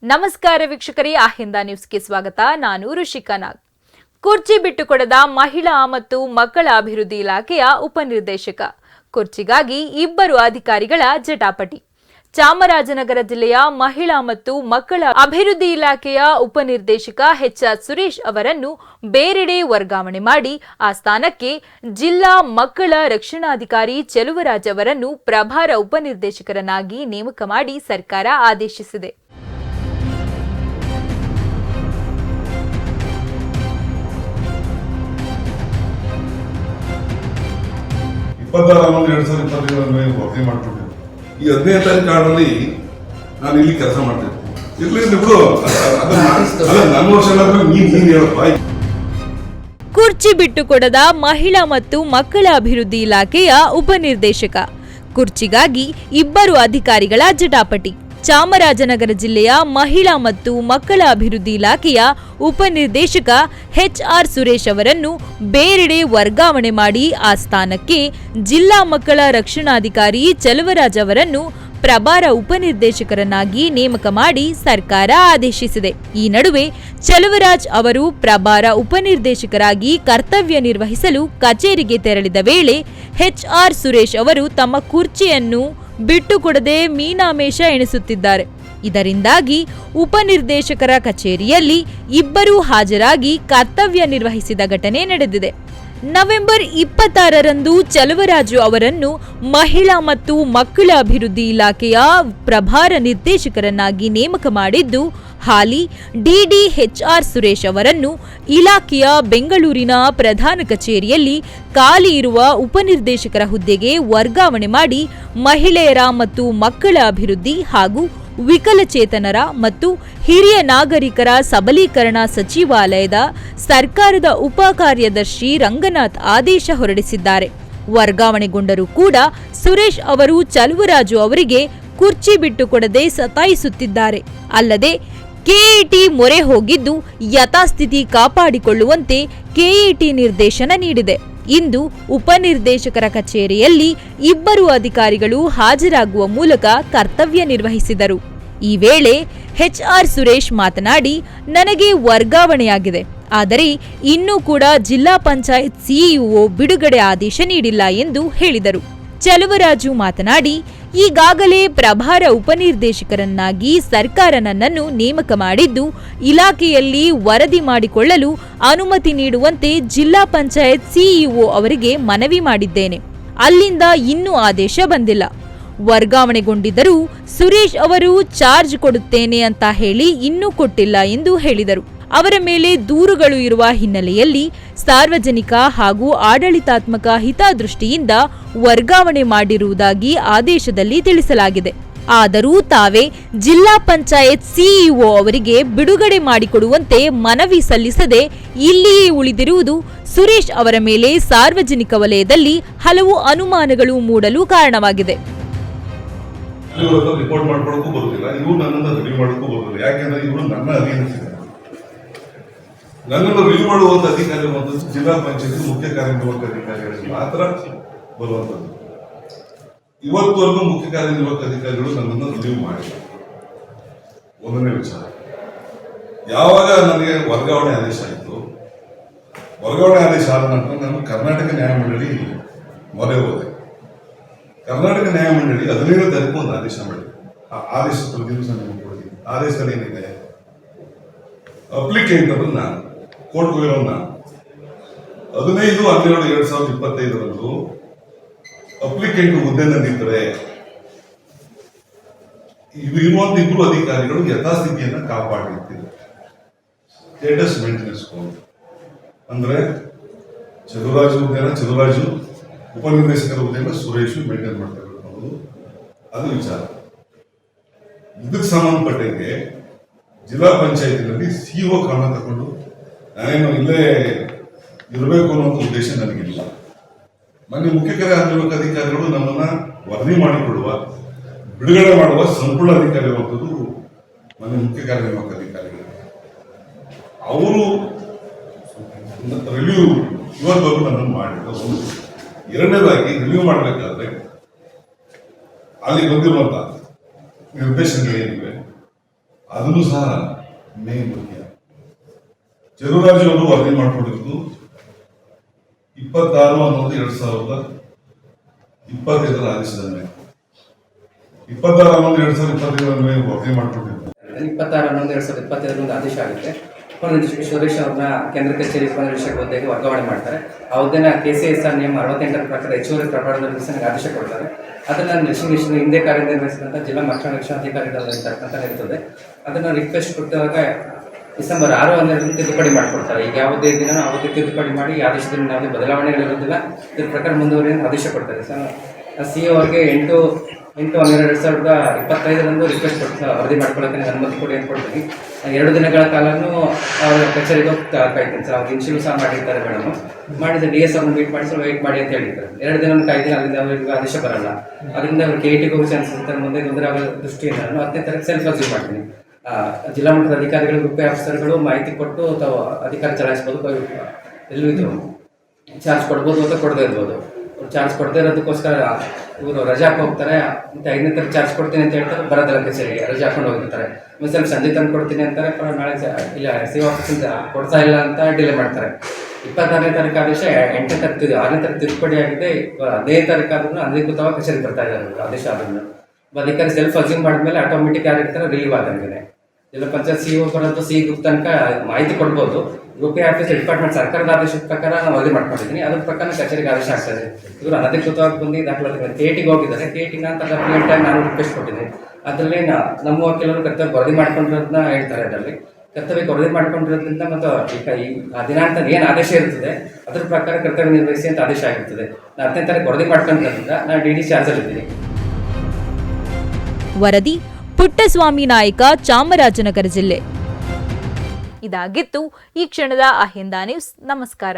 ನಮಸ್ಕಾರ ವೀಕ್ಷಕರೇ, ಆಹಿಂದ ನ್ಯೂಸ್ಗೆ ಸ್ವಾಗತ. ನಾನು ಋಷಿಕಾ ನಾಗ್. ಕುರ್ಚಿ ಬಿಟ್ಟುಕೊಡದ ಮಹಿಳಾ ಮತ್ತು ಮಕ್ಕಳ ಅಭಿವೃದ್ಧಿ ಇಲಾಖೆಯ ಉಪನಿರ್ದೇಶಕ. ಕುರ್ಚಿಗಾಗಿ ಇಬ್ಬರು ಅಧಿಕಾರಿಗಳ ಜಟಾಪಟಿ. ಚಾಮರಾಜನಗರ ಜಿಲ್ಲೆಯ ಮಹಿಳಾ ಮತ್ತು ಮಕ್ಕಳ ಅಭಿವೃದ್ಧಿ ಇಲಾಖೆಯ ಉಪನಿರ್ದೇಶಕ ಎಚ್.ಆರ್. ಸುರೇಶ್ ಅವರನ್ನು ಬೇರೆಡೆ ವರ್ಗಾವಣೆ ಮಾಡಿ ಆ ಸ್ಥಾನಕ್ಕೆ ಜಿಲ್ಲಾ ಮಕ್ಕಳ ರಕ್ಷಣಾಧಿಕಾರಿ ಚೆಲುವರಾಜ್ ಅವರನ್ನು ಪ್ರಭಾರ ಉಪನಿರ್ದೇಶಕರನ್ನಾಗಿ ನೇಮಕ ಮಾಡಿ ಸರ್ಕಾರ ಆದೇಶಿಸಿದೆ. ವರದಿ ಮಾಡ್ಕೊಂಡಿದ್ದೆ. ಈ 15ನೇ ತಾರೀಕು ಕಾರಣದಲ್ಲಿ ನಾನು ಇಲ್ಲಿ ಕೆಲಸ ಮಾಡ್ತಿದ್ದೆ. ಇರ್ಲಿ ಬಿಡು, ನನ್ನ ವರ್ಷ ನೀನ್ ಹೇಳಪ್ಪ. ಕುರ್ಚಿ ಬಿಟ್ಟುಕೊಡದ ಮಹಿಳಾ ಮತ್ತು ಮಕ್ಕಳ ಅಭಿವೃದ್ಧಿ ಇಲಾಖೆಯ ಉಪನಿರ್ದೇಶಕ. ಕುರ್ಚಿಗಾಗಿ ಇಬ್ಬರು ಅಧಿಕಾರಿಗಳ ಜಟಾಪಟಿ. ಚಾಮರಾಜನಗರ ಜಿಲ್ಲೆಯ ಮಹಿಳಾ ಮತ್ತು ಮಕ್ಕಳ ಅಭಿವೃದ್ಧಿ ಇಲಾಖೆಯ ಉಪನಿರ್ದೇಶಕ ಎಚ್.ಆರ್. ಸುರೇಶ್ ಅವರನ್ನು ಬೇರೆಡೆ ವರ್ಗಾವಣೆ ಮಾಡಿ ಆ ಸ್ಥಾನಕ್ಕೆ ಜಿಲ್ಲಾ ಮಕ್ಕಳ ರಕ್ಷಣಾಧಿಕಾರಿ ಚೆಲುವರಾಜ್ ಅವರನ್ನು ಪ್ರಭಾರ ಉಪನಿರ್ದೇಶಕರನ್ನಾಗಿ ನೇಮಕ ಮಾಡಿ ಸರ್ಕಾರ ಆದೇಶಿಸಿದೆ. ಈ ನಡುವೆ ಚೆಲುವರಾಜ್ ಅವರು ಪ್ರಭಾರ ಉಪನಿರ್ದೇಶಕರಾಗಿ ಕರ್ತವ್ಯ ನಿರ್ವಹಿಸಲು ಕಚೇರಿಗೆ ತೆರಳಿದ ವೇಳೆ ಎಚ್.ಆರ್. ಸುರೇಶ್ ಅವರು ತಮ್ಮ ಕುರ್ಚಿಯನ್ನು ಬಿಟ್ಟುಕೊಡದೆ ಮೀನಾಮೇಷ ಎಣಿಸುತ್ತಿದ್ದಾರೆ. ಇದರಿಂದಾಗಿ ಉಪನಿರ್ದೇಶಕರ ಕಚೇರಿಯಲ್ಲಿ ಇಬ್ಬರೂ ಹಾಜರಾಗಿ ಕರ್ತವ್ಯ ನಿರ್ವಹಿಸಿದ ಘಟನೆ ನಡೆದಿದೆ. ನವೆಂಬರ್ 26ರಂದು ಚೆಲುವರಾಜು ಅವರನ್ನು ಮಹಿಳಾ ಮತ್ತು ಮಕ್ಕಳ ಅಭಿವೃದ್ಧಿ ಇಲಾಖೆಯ ಪ್ರಭಾರ ನಿರ್ದೇಶಕರನ್ನಾಗಿ ನೇಮಕ ಮಾಡಿದ್ದು, ಹಾಲಿ ಡಿಡಿ ಎಚ್.ಆರ್. ಸುರೇಶ್ ಅವರನ್ನು ಇಲಾಖೆಯ ಬೆಂಗಳೂರಿನ ಪ್ರಧಾನ ಕಚೇರಿಯಲ್ಲಿ ಖಾಲಿ ಇರುವ ಉಪನಿರ್ದೇಶಕರ ಹುದ್ದೆಗೆ ವರ್ಗಾವಣೆ ಮಾಡಿ ಮಹಿಳೆಯರ ಮತ್ತು ಮಕ್ಕಳ ಅಭಿವೃದ್ಧಿ ಹಾಗೂ ವಿಕಲಚೇತನರ ಮತ್ತು ಹಿರಿಯ ನಾಗರಿಕರ ಸಬಲೀಕರಣ ಸಚಿವಾಲಯದ ಸರ್ಕಾರದ ಉಪ ಕಾರ್ಯದರ್ಶಿ ರಂಗನಾಥ್ ಆದೇಶ ಹೊರಡಿಸಿದ್ದಾರೆ. ವರ್ಗಾವಣೆಗೊಂಡರೂ ಕೂಡ ಸುರೇಶ್ ಅವರು ಚೆಲುವರಾಜು ಅವರಿಗೆ ಕುರ್ಚಿ ಬಿಟ್ಟುಕೊಡದೆ ಸತಾಯಿಸುತ್ತಿದ್ದಾರೆ. ಅಲ್ಲದೆ ಕೆಎಟಿ ಮೊರೆ ಹೋಗಿದ್ದು ಯಥಾಸ್ಥಿತಿ ಕಾಪಾಡಿಕೊಳ್ಳುವಂತೆ ಕೆಎಟಿ ನಿರ್ದೇಶನ ನೀಡಿದೆ. ಇಂದು ಉಪನಿರ್ದೇಶಕರ ಕಚೇರಿಯಲ್ಲಿ ಇಬ್ಬರು ಅಧಿಕಾರಿಗಳು ಹಾಜರಾಗುವ ಮೂಲಕ ಕರ್ತವ್ಯ ನಿರ್ವಹಿಸಿದರು. ಈ ವೇಳೆ ಎಚ್.ಆರ್. ಸುರೇಶ್ ಮಾತನಾಡಿ, ನನಗೆ ವರ್ಗಾವಣೆಯಾಗಿದೆ, ಆದರೆ ಇನ್ನೂ ಕೂಡ ಜಿಲ್ಲಾ ಪಂಚಾಯತ್ ಸಿಇಒ ಬಿಡುಗಡೆ ಆದೇಶ ನೀಡಿಲ್ಲ ಎಂದು ಹೇಳಿದರು. ಚೆಲುವರಾಜು ಮಾತನಾಡಿ, ಈಗಾಗಲೇ ಪ್ರಭಾರ ಉಪನಿರ್ದೇಶಕರನ್ನಾಗಿ ಸರ್ಕಾರ ನನ್ನನ್ನು ನೇಮಕ ಮಾಡಿದ್ದು, ಇಲಾಖೆಯಲ್ಲಿ ವರದಿ ಮಾಡಿಕೊಳ್ಳಲು ಅನುಮತಿ ನೀಡುವಂತೆ ಜಿಲ್ಲಾ ಪಂಚಾಯತ್ ಸಿಇಒ ಅವರಿಗೆ ಮನವಿ ಮಾಡಿದ್ದೇನೆ. ಅಲ್ಲಿಂದ ಇನ್ನೂ ಆದೇಶ ಬಂದಿಲ್ಲ. ವರ್ಗಾವಣೆಗೊಂಡಿದ್ದರೂ ಸುರೇಶ್ ಅವರು ಚಾರ್ಜ್ ಕೊಡುತ್ತೇನೆ ಅಂತ ಹೇಳಿ ಇನ್ನೂ ಕೊಟ್ಟಿಲ್ಲ ಎಂದು ಹೇಳಿದರು. ಅವರ ಮೇಲೆ ದೂರುಗಳು ಇರುವ ಹಿನ್ನೆಲೆಯಲ್ಲಿ ಸಾರ್ವಜನಿಕ ಹಾಗೂ ಆಡಳಿತಾತ್ಮಕ ಹಿತದೃಷ್ಟಿಯಿಂದ ವರ್ಗಾವಣೆ ಮಾಡಿರುವುದಾಗಿ ಆದೇಶದಲ್ಲಿ ತಿಳಿಸಲಾಗಿದೆ. ಆದರೂ ತಾವೇ ಜಿಲ್ಲಾ ಪಂಚಾಯತ್ ಸಿಇಒ ಅವರಿಗೆ ಬಿಡುಗಡೆ ಮಾಡಿಕೊಡುವಂತೆ ಮನವಿ ಸಲ್ಲಿಸದೆ ಇಲ್ಲಿಯೇ ಉಳಿದಿರುವುದು ಸುರೇಶ್ ಅವರ ಮೇಲೆ ಸಾರ್ವಜನಿಕ ವಲಯದಲ್ಲಿ ಹಲವು ಅನುಮಾನಗಳು ಮೂಡಲು ಕಾರಣವಾಗಿದೆ. ರಿಪೋರ್ಟ್ ಮಾಡ್ಕೊಳ್ಳೋಕ್ಕೂ ಬರುತ್ತಿಲ್ಲ, ಇವರು ನನ್ನನ್ನು ರಿವ್ಯೂ ಮಾಡೋಕ್ಕೂ ಬರುತ್ತಿಲ್ಲ. ಯಾಕೆಂದ್ರೆ ಇವರು ನನ್ನ ಅಧೀನಸ್ಥಿತ. ನನ್ನನ್ನು ರಿವ್ಯೂ ಮಾಡುವಂತ ಅಧಿಕಾರಿ ಬಂದದ್ದು ಜಿಲ್ಲಾ ಪಂಚಾಯತ್ ಮುಖ್ಯ ಕಾರ್ಯನಿರ್ವಾಹಕ ಅಧಿಕಾರಿಗಳಿಗೆ ಮಾತ್ರ ಬರುವಂತದ್ದು. ಇವತ್ತುವರೆಗೂ ಮುಖ್ಯ ಕಾರ್ಯನಿರ್ವಾಹಕ ಅಧಿಕಾರಿಗಳು ನನ್ನನ್ನು ರಿವ್ಯೂ ಮಾಡಿಲ್ಲ. ಒಂದನೇ ವಿಚಾರ, ಯಾವಾಗ ನನಗೆ ವರ್ಗಾವಣೆ ಆದೇಶ ಆಯಿತು, ವರ್ಗಾವಣೆ ಆದೇಶ ಆದ ನಂತರ ನಾನು ಕರ್ನಾಟಕ ನ್ಯಾಯಮಂಡಳಿ ಮೊರೆ ಹೋದೆ. ಕರ್ನಾಟಕ ನ್ಯಾಯಮಂಡಳಿ 15ನೇ ತಾರೀಕು ಒಂದು ಆದೇಶ ಮಾಡಿದೆ. ಆ ಆದೇಶ ಪ್ರತಿದಿವಸ ನಿಮಗೆ ಕೊಡ್ತೀನಿ. ಆದೇಶದಲ್ಲಿ ಏನಿದೆ, ಅಪ್ಲಿಕೆಂಟ್ ಅವರು ನಾನು, ಕೋರ್ಟ್ ಹೋಗಿರೋ ನಾನು 15/12/2025ರಂದು ಅಪ್ಲಿಕೆಂಟ್ ಹುದ್ದೆನ ನಿಂತರೆ ಇರುವಂತ ಇಬ್ಬರು ಅಧಿಕಾರಿಗಳು ಯಥಾಸ್ಥಿತಿಯನ್ನ ಕಾಪಾಡಿರ್ತಿದ್ರು. ಸ್ಟೇಟಸ್ ಮೇಂಟೆನೆನ್ಸ್ ಅಂದ್ರೆ ಚೆಲುವರಾಜು ಉಪನಿರ್ದೇಶಕರ ಹುದ್ದೆನ ಸುರೇಶ್ ಮೇಂಟೈನ್ ಮಾಡ್ತಾರೆ ಅನ್ನೋದು ಅದು ವಿಚಾರ. ಇದಕ್ಕೆ ಸಂಬಂಧಪಟ್ಟಂಗೆ ಜಿಲ್ಲಾ ಪಂಚಾಯತಿನಲ್ಲಿ ಸಿಇಒ ಕ್ರಮ ತಗೊಂಡು ನಾನೇನು ಇಲ್ಲೇ ಇರಬೇಕು ಅನ್ನೋ ಉದ್ದೇಶ ನನಗಿಲ್ಲ. ಮೊನ್ನೆ ಮುಖ್ಯ ಕಾರ್ಯನಿರ್ವಾಹಕ ಅಧಿಕಾರಿಗಳು ನಮ್ಮನ್ನ ವರದಿ ಮಾಡಿಕೊಡುವ, ಬಿಡುಗಡೆ ಮಾಡುವ ಸಂಪೂರ್ಣ ಅಧಿಕಾರಿ ಇರುವಂಥದ್ದು ಮೊನ್ನೆ ಮುಖ್ಯ ಕಾರ್ಯನಿರ್ವಾಹಕ ಅಧಿಕಾರಿಗಳು. ಅವರು ರಿವ್ಯೂ ಇವತ್ತವರೆಗೂ ನನ್ನನ್ನು ಮಾಡಿಲ್ಲ. ಒಂದು ಎರಡನೇದಾಗಿ ರಿವ್ಯೂ ಮಾಡಬೇಕಾದ್ರೆ ಅಲ್ಲಿ ಬಂದಿರುವಂತ ನಿರ್ದೇಶನಗಳೇನಿವೆ ಅದನ್ನು ಸಹ ಮೇನ್ ಮುಖ್ಯ. ಚೆಲುವರಾಜು ಅವರು ವರದಿ ಮಾಡಿಕೊಂಡಿದ್ದು 26/11/2025 ಆದೇಶದ ಮೇಲೆ 26/11/2025 ಮೇಲೆ ವರದಿ ಮಾಡಿಕೊಂಡಿದ್ದು 26/11/2025 ಆದೇಶ ಆಗುತ್ತೆ. ಉಪನಿರ್ದೇಶಕ ಸುರೇಶ್ ಅವ್ರನ್ನ ಕೇಂದ್ರ ಕಚೇರಿ ಉಪನಿರ್ದೇಶಕ ಹುದ್ದೆಗೆ ವರ್ಗಾವಣೆ ಮಾಡ್ತಾರೆ. ಆ ಹುದ್ದೆನ KCSR ನಿಯಮ 68 ಪ್ರಕಾರ ಹೆಚ್ಚುವರಿ ಪ್ರಮಾಣದಲ್ಲಿ ನಡೆಸಲಿಕ್ಕೆ ಆದೇಶ ಕೊಡ್ತಾರೆ. ಅದನ್ನು ರಿಜಿಸ್ಟ್ರೇಷನ್ ಹಿಂದೆ ಕಾರ್ಯನಿರ್ವಹಿಸಿದಂಥ ಜಿಲ್ಲಾ ಮಕ್ಕಳ ರಕ್ಷಣಾಧಿಕಾರಿಗಳಿರ್ತಕ್ಕಂಥ ಇರ್ತದೆ. ಅದನ್ನು ರಿಕ್ವೆಸ್ಟ್ ಕೊಟ್ಟಾಗ ಡಿಸೆಂಬರ್ 6/12 ತಿದ್ದುಪಡಿ ಮಾಡಿಕೊಡ್ತಾರೆ. ಈಗ ಯಾವುದೇ ದಿನ ಅವತ್ತೇ ತಿದ್ದುಪಡಿ ಮಾಡಿ ಆದೇಶದಲ್ಲಿ ಯಾವುದೇ ಬದಲಾವಣೆಗಳಿರೋದಿಲ್ಲ, ಇದ್ರ ಪ್ರಕಾರ ಮುಂದುವರಿಯನ್ನು ಆದೇಶ ಕೊಡ್ತಾರೆ. CO ಅವ್ರಿಗೆ 8/12/2025 ರಿಕ್ವೆಸ್ಟ್ ಕೊಟ್ಟು ವರದಿ ಮಾಡ್ಕೊಳ್ಳೋಕೆ ಅನುಮತಿ ಕೊಡಿ ಅಂತ ಕೊಡ್ತೀನಿ. 2 ದಿನಗಳ ಕಾಲನೂ ಅವ್ರ ಕಚೇರಿಗೆ ಹೋಗಿ ಕಾಯ್ತೀನಿ ಸರ್. ಅವ್ರು ಇನ್ಶೂರೆನ್ಸ್ ಸಹ ಮಾಡಿರ್ತಾರೆ ಮೇಡಮ್. ಮಾಡಿದ್ರೆ DS ಅವ್ರನ್ನ ಮೀಟ್ ಮಾಡಿ ವೆಯ್ಟ್ ಮಾಡಿ ಅಂತ ಹೇಳಿದ್ದಾರೆ. 2 ದಿನ ಕಾಯ್ತೀನಿ, ಅಲ್ಲಿಂದ ಅವ್ರಿಗೆ ಆದೇಶ ಬರಲ್ಲ. ಅದರಿಂದ ಅವ್ರು KITಗೆ ಹೋಗಿ ಚಾನ್ಸ್ ಇರ್ತಾರೆ. ಮುಂದೆ ತೊಂದರೆ ಆಗೋ ದೃಷ್ಟಿಯಿಂದ ನಾನು 10ನೇ ತಾರೀಕು ಸೆಲ್ಫ್ ಅರ್ಜಿ ಮಾಡ್ತೀನಿ. ಜಿಲ್ಲಾ ಮಟ್ಟದ ಅಧಿಕಾರಿಗಳು, ಗ್ರೂಪ್ ಆಫೀಸರ್ಗಳು ಮಾಹಿತಿ ಕೊಟ್ಟು ತಾವು ಅಧಿಕಾರ ಚಲಾಯಿಸ್ಬೋದು. ಎಲ್ಲೂ ಇದು ಚಾರ್ಜ್ ಕೊಡ್ಬೋದು ಅಥವಾ ಕೊಡದೇ ಇರ್ಬೋದು. ಚಾರ್ಜ್ ಕೊಡದೇ ಇರೋದಕ್ಕೋಸ್ಕರ ಇವರು ರಜೆ ಹಾಕಿ ಹೋಗ್ತಾರೆ. ಮತ್ತು 5ನೇ ತಾರೀಕು ಚಾರ್ಜ್ ಕೊಡ್ತೀನಿ ಅಂತ ಹೇಳ್ತಾರೆ, ಬರೋದಿಲ್ಲ ಕಚೇರಿಗೆ, ರಜೆ ಹಾಕೊಂಡು ಹೋಗಿರ್ತಾರೆ. ಸ್ವಲ್ಪ ಸಂಜೆ ತಂದು ಕೊಡ್ತೀನಿ ಅಂತಾರೆ, ನಾಳೆ ಇಲ್ಲ CO ಆಫೀಸಿಂದ ಕೊಡ್ತಾ ಇಲ್ಲ ಅಂತ ಡಿಲೇ ಮಾಡ್ತಾರೆ. 26ನೇ ತಾರೀಕು ಆದೇಶ 8ನೇ ತಾರೀಕು 6ನೇ ತಾರೀಕು ತಿದ್ದುಪಡಿ ಆಗಿದೆ. 15ನೇ ತಾರೀಕು ಆದ್ರೂ ಅಧಿಕೃತವಾಗಿ ಕಚೇರಿಗೆ ಬರ್ತಾ ಇದ್ದಾರೆ ಆದೇಶ ಆದ್ರೂ. ಅಧಿಕಾರಿ ಸೆಲ್ಫ್ ಅಸ್ಯೂಮ್ ಮಾಡಿದ್ಮೇಲೆ ಆಟೋಮೆಟಿಕ್ ಯಾರಿರ್ತಾರೆ ರಿಲೀವ್ ಆದಂಗೆ. ಜಿಲ್ಲಾ ಪಂಚಾಯತ್ CO ಬರೋದು C ಗ್ರೂಪ್ ತನಕ ಮಾಹಿತಿ ಕೊಡ್ಬೋದು. ಗ್ರೂಪ್ ಆಫೀಸ್ ಡಿಪಾರ್ಟ್ಮೆಂಟ್ ಸರ್ಕಾರದ ಆದೇಶದ ಪ್ರಕಾರ ನಾನು ವರದಿ ಮಾಡ್ಕೊಂಡಿದ್ದೀನಿ. ಅದ್ರ ಪ್ರಕಾರ ಕಚೇರಿಗೆ ಆದೇಶ ಆಗ್ತದೆ. ಇವರು ಅನಧಿಕೃತವಾಗಿ ಬಂದು ದಾಖಲಾತಿ KITಗೆ ಹೋಗಿದ್ದಾರೆ. KIT ಅಂತ ಕಂಪ್ಲೇಂಟ್ ಆಗಿ ನಾನು ರಿಕ್ವೆಸ್ಟ್ ಕೊಟ್ಟಿದ್ದೀನಿ. ಅದರಲ್ಲಿ ನಮ್ಮ ವಕೀಲರು ಕರ್ತವ್ಯ ವರದಿ ಮಾಡ್ಕೊಂಡಿರೋದನ್ನ ಹೇಳ್ತಾರೆ. ಅದರಲ್ಲಿ ಕರ್ತವ್ಯಕ್ಕೆ ವರದಿ ಮಾಡ್ಕೊಂಡಿರೋದ್ರಿಂದ ಮತ್ತು ಈಗ ಈ ದಿನಾಂಕ ಏನು ಆದೇಶ ಇರ್ತದೆ ಅದ್ರ ಪ್ರಕಾರ ಕರ್ತವ್ಯ ನಿರ್ವಹಿಸಿ ಅಂತ ಆದೇಶ ಆಗಿರ್ತದೆ. ನಾನು 10ನೇ ತಾರೀಕು ವರದಿ ಮಾಡ್ಕೊಂಡಿರೋದ್ರಿಂದ ನಾನು DD ಚಾರ್ಜಲ್ಲಿದ್ದೀನಿ. ವರದಿ ಪುಟ್ಟಸ್ವಾಮಿ ನಾಯಕ, ಚಾಮರಾಜನಗರ ಜಿಲ್ಲೆ. ಇದಾಗಿತ್ತು ಈ ಕ್ಷಣದ ಅಹಿಂದ ನ್ಯೂಸ್. ನಮಸ್ಕಾರ.